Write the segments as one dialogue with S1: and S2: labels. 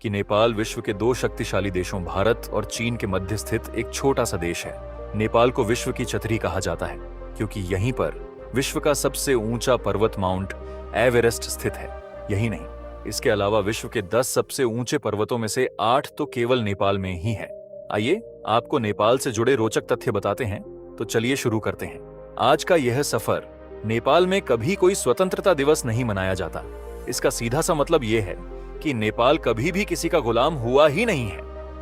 S1: कि नेपाल विश्व के दो शक्तिशाली देशों भारत और चीन के मध्य स्थित एक छोटा सा देश है। नेपाल को विश्व की छतरी कहा जाता है क्योंकि यहीं पर विश्व का सबसे ऊंचा पर्वत माउंट एवरेस्ट स्थित है। यही नहीं, इसके अलावा विश्व के 10 सबसे ऊंचे पर्वतों में से 8 तो केवल नेपाल में ही है। आइए आपको नेपाल से जुड़े रोचक तथ्य बताते हैं। तो चलिए शुरू करते हैं आज का यह सफर। नेपाल में कभी कोई स्वतंत्रता दिवस नहीं मनाया जाता। इसका सीधा सा मतलब यह है कि नेपाल कभी भी किसी का गुलाम हुआ ही नहीं है।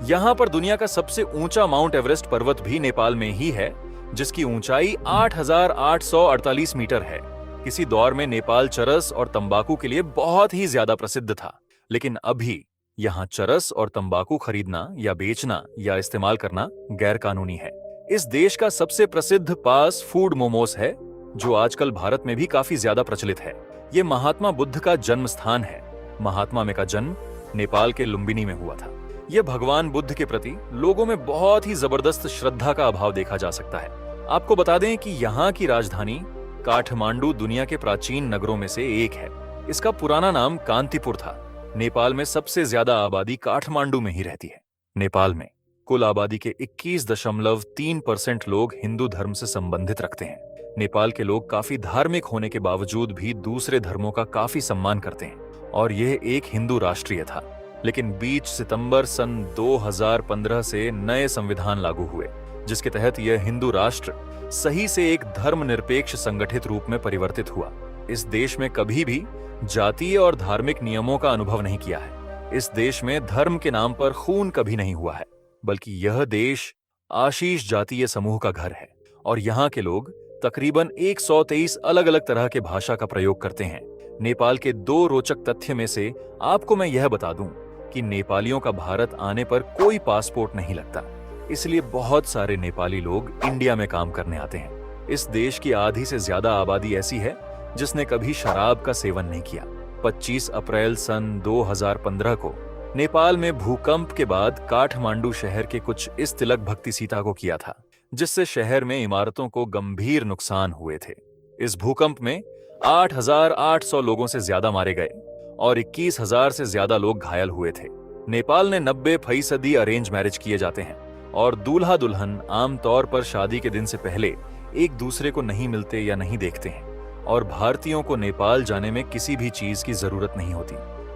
S1: यहाँ पर दुनिया का सबसे ऊंचा माउंट एवरेस्ट पर्वत भी नेपाल में ही है, जिसकी ऊंचाई 8,848 मीटर है। किसी दौर में नेपाल चरस और तंबाकू के लिए बहुत ही ज्यादा प्रसिद्ध था, लेकिन अभी यहाँ चरस और तंबाकू खरीदना या बेचना या इस्तेमाल करना गैर कानूनी है। इस देश का सबसे प्रसिद्ध फास्ट फूड मोमोस है, जो आजकल भारत में भी काफी ज्यादा प्रचलित है। ये महात्मा बुद्ध का जन्म स्थान है। महात्मा में का जन्म नेपाल के लुम्बिनी में हुआ था। यह भगवान बुद्ध के प्रति लोगों में बहुत ही जबरदस्त श्रद्धा का अभाव देखा जा सकता है। आपको बता दें कि यहाँ की राजधानी काठमांडू दुनिया के प्राचीन नगरों में से एक है। इसका पुराना नाम कांतिपुर था। नेपाल में सबसे ज्यादा आबादी काठमांडू में ही रहती है। नेपाल में कुल आबादी के 21.3% लोग हिंदू धर्म से संबंधित रखते हैं। नेपाल के लोग काफी धार्मिक होने के बावजूद भी दूसरे धर्मों का काफी सम्मान करते हैं और यह एक हिंदू राष्ट्रीय था। लेकिन 20 सितंबर सन 2015 से नए संविधान लागू हुए, जिसके तहत यह हिंदू राष्ट्र सही से एक धर्मनिरपेक्ष संगठित रूप में परिवर्तित हुआ। इस देश में कभी भी जातीय और धार्मिक नियमों का अनुभव नहीं किया है। इस देश में धर्म के नाम पर खून कभी नहीं हुआ है, बल्कि यह देश आशीष जातीय समूह का घर है और यहाँ के लोग तकरीबन 123 अलग अलग तरह के भाषा का प्रयोग करते हैं। नेपाल के दो रोचक तथ्य में से आपको मैं यह बता दूं कि नेपालियों का भारत आने पर कोई पासपोर्ट नहीं लगता, इसलिए बहुत सारे नेपाली लोग इंडिया में काम करने आते हैं। इस देश की आधी से ज्यादा आबादी ऐसी है जिसने कभी शराब का सेवन नहीं किया। 25 अप्रैल सन 2015 को नेपाल में भूकंप के बाद काठमांडू शहर के कुछ इस तिलक भक्ति सीता को किया था, जिससे शहर में इमारतों को गंभीर नुकसान हुए थे। इस भूकंप में 8,800 लोगों से ज्यादा मारे गए और 21,000 से ज्यादा लोग घायल हुए थे। नेपाल ने 90% अरेंज मैरिज किए जाते हैं और दूल्हा दुल्हन आमतौर पर शादी के दिन से पहले एक दूसरे को नहीं मिलते या नहीं देखते हैं और भारतीयों को नेपाल जाने में किसी भी चीज की जरूरत नहीं होती।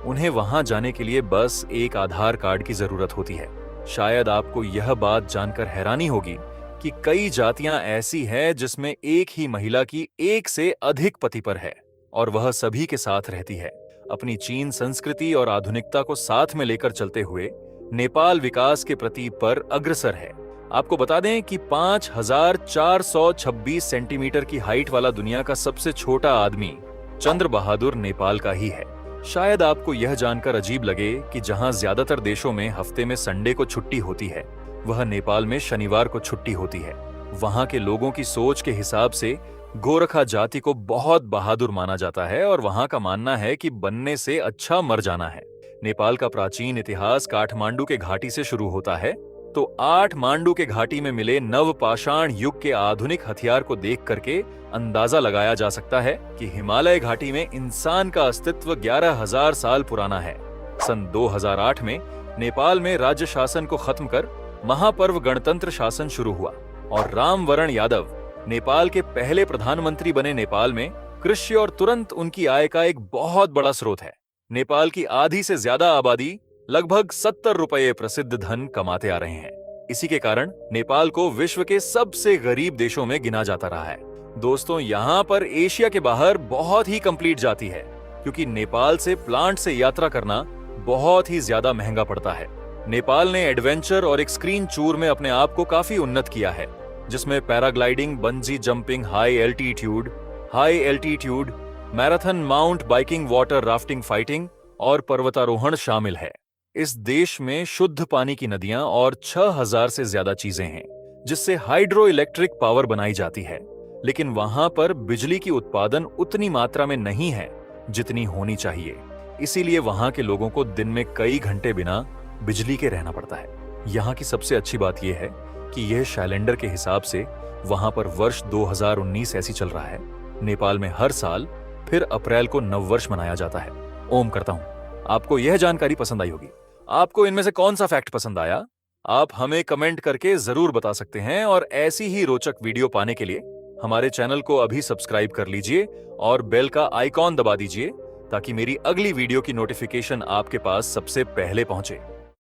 S1: उन्हें वहां जाने के लिए बस एक आधार कार्ड की जरूरत होती है। शायद आपको यह बात जानकर हैरानी होगी कि कई जातियां ऐसी हैं जिसमें एक ही महिला की एक से अधिक पति पर है और वह सभी के साथ रहती है। अपनी चीन संस्कृति और आधुनिकता को साथ में लेकर चलते हुए नेपाल विकास के प्रति पर अग्रसर है। आपको बता दें कि 5,426 सेंटीमीटर की हाइट वाला दुनिया का सबसे छोटा आदमी चंद्र बहादुर नेपाल का ही है। शायद आपको यह जानकर अजीब लगे कि जहां ज्यादातर देशों में हफ्ते में संडे को छुट्टी होती है, वह नेपाल में शनिवार को छुट्टी होती है। वहां के लोगों की सोच के हिसाब से गोरखा जाति को बहुत बहादुर माना जाता है और वहां का मानना है कि बनने से अच्छा मर जाना है। नेपाल का प्राचीन इतिहास काठमांडू के घाटी से शुरू होता है, तो 8 मांडू के घाटी में मिले नवपाषाण युग के आधुनिक हथियार को देख करके अंदाजा लगाया जा सकता है कि हिमालय घाटी में इंसान का अस्तित्व 11,000 साल पुराना है। सन 2008 में नेपाल में राज्य शासन को खत्म कर महापर्व गणतंत्र शासन शुरू हुआ और रामवरण यादव नेपाल के पहले प्रधानमंत्री बने। नेपाल में कृषि और तुरंत उनकी आय का एक बहुत बड़ा स्रोत है। नेपाल की आधी से ज्यादा आबादी लगभग 70 रुपये प्रसिद्ध धन कमाते आ रहे हैं। इसी के कारण नेपाल को विश्व के सबसे गरीब देशों में गिना जाता रहा है। दोस्तों, यहाँ पर एशिया के बाहर बहुत ही कंप्लीट जाती है, क्योंकि नेपाल से प्लांट से यात्रा करना बहुत ही ज्यादा महंगा पड़ता है। नेपाल ने एडवेंचर और एक्सट्रीम टूर में अपने आप को काफी उन्नत किया है, जिसमें paragliding, bungee jumping, high altitude, marathon, mount biking, water rafting, fighting और पर्वतारोहण शामिल है। इस देश में शुद्ध पानी की नदियां और 6,000 से ज्यादा चीजें हैं, जिससे हाइड्रो इलेक्ट्रिक पावर बनाई जाती है। लेकिन वहां पर बिजली की उत्पादन उतनी मात्रा में नहीं है जितनी होनी चाहिए। इसीलिए वहां के लोगों को दिन में कई घंटे बिना बिजली के रहना पड़ता है। यहाँ की सबसे अच्छी बात यह है कि यह कैलेंडर के हिसाब से वहां पर वर्ष 2019 ऐसी चल रहा है। नेपाल में हर साल फिर अप्रैल को नववर्ष मनाया जाता है। ओम करता हूं आपको यह जानकारी पसंद आई होगी आपको इनमें से कौन सा फैक्ट पसंद आया? आप हमें कमेंट करके जरूर बता सकते हैं और ऐसी ही रोचक वीडियो पाने के लिए हमारे चैनल को अभी सब्सक्राइब कर लीजिए और बेल का आइकॉन दबा दीजिए ताकि मेरी अगली वीडियो की नोटिफिकेशन आपके पास सबसे पहले पहुंचे।